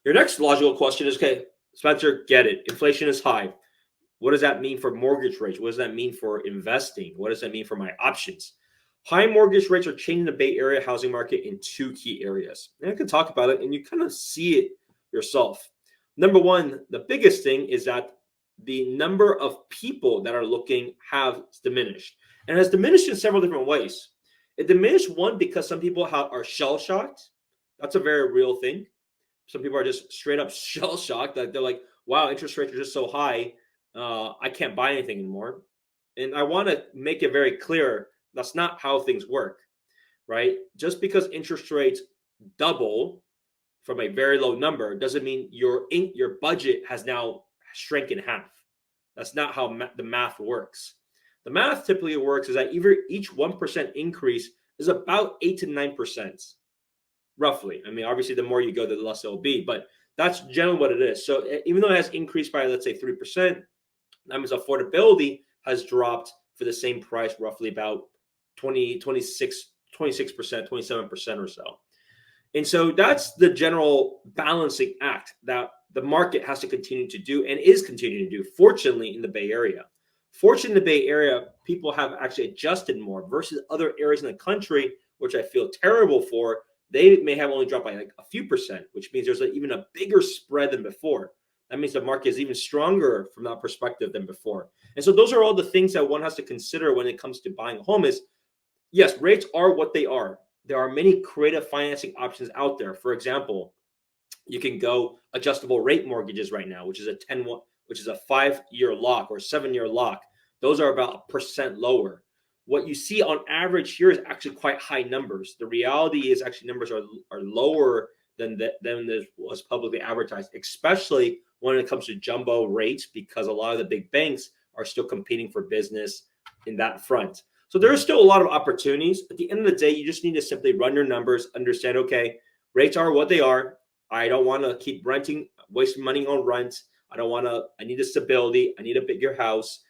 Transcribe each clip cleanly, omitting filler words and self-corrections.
Your next logical question is, okay, Spencer, get it. Inflation is high. What does that mean for mortgage rates? What does that mean for investing? What does that mean for my options? High mortgage rates are changing the Bay Area housing market in two key areas. And I can talk about it and you kind of see it yourself. Number one, the biggest thing is that the number of people that are looking have diminished. And it has diminished in several different ways. It diminished, one, because some people are shell shocked. That's a very real thing. Some people are just straight up shell shocked. That they're like, wow, interest rates are just so high. I can't buy anything anymore. And I want to make it very clear that's not how things work, right? Just because interest rates double from a very low number doesn't mean your budget has now shrank in half. That's not how the math works. The math typically works is that each 1% increase is about 8 to 9%, roughly. I mean, obviously, the more you go, the less it'll be, but that's generally what it is. So even though it has increased by, let's say, 3%, that means affordability has dropped for the same price, roughly about 26%, 27% or so. And so that's the general balancing act that the market has to continue to do and is continuing to do, fortunately, in the Bay Area. Fortunately, in the Bay Area, people have actually adjusted more versus other areas in the country, which I feel terrible for. They may have only dropped by like a few percent, which means there's even a bigger spread than before. That means the market is even stronger from that perspective than before. And so those are all the things that one has to consider when it comes to buying a home is, yes, rates are what they are. There are many creative financing options out there. For example, you can go adjustable rate mortgages right now, which is a 5-year lock or 7-year lock. Those are about 1% lower. What you see on average here is actually quite high numbers. The reality is actually numbers are lower than this was publicly advertised, especially when it comes to jumbo rates, because a lot of the big banks are still competing for business in that front. So there are still a lot of opportunities. At the end of the day, you just need to simply run your numbers, understand, okay, rates are what they are. I don't want to keep wasting money on rent. I need a stability. I need a bigger house.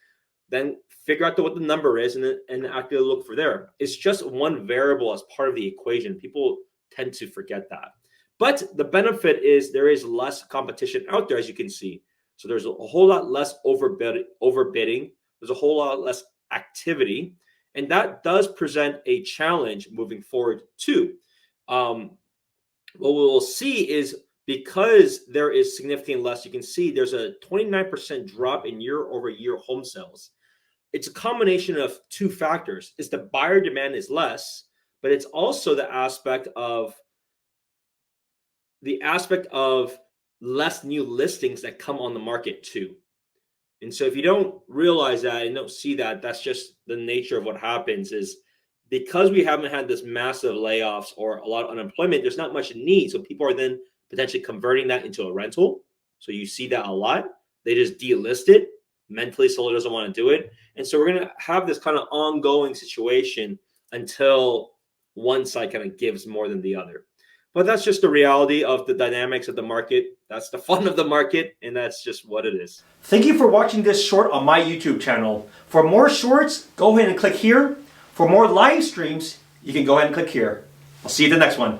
Then figure out what the number is and actually look for there. It's just one variable as part of the equation. People tend to forget that. But the benefit is there is less competition out there, as you can see. So there's a whole lot less overbidding. There's a whole lot less activity. And that does present a challenge moving forward too. What we'll see is because there is significantly less, you can see there's a 29% drop in year-over-year home sales. It's a combination of two factors. It's the buyer demand is less, but it's also the aspect of less new listings that come on the market too. And so if you don't realize that and don't see that, that's just the nature of what happens is because we haven't had this massive layoffs or a lot of unemployment, there's not much need. So people are then potentially converting that into a rental. So you see that a lot. They just delist it. Mentally, seller doesn't want to do it. And so we're going to have this kind of ongoing situation until one side kind of gives more than the other. But that's just the reality of the dynamics of the market. That's the fun of the market, and that's just what it is. Thank you for watching this short on my YouTube channel. For more shorts, go ahead and click here. For more live streams, you can go ahead and click here. I'll see you in the next one.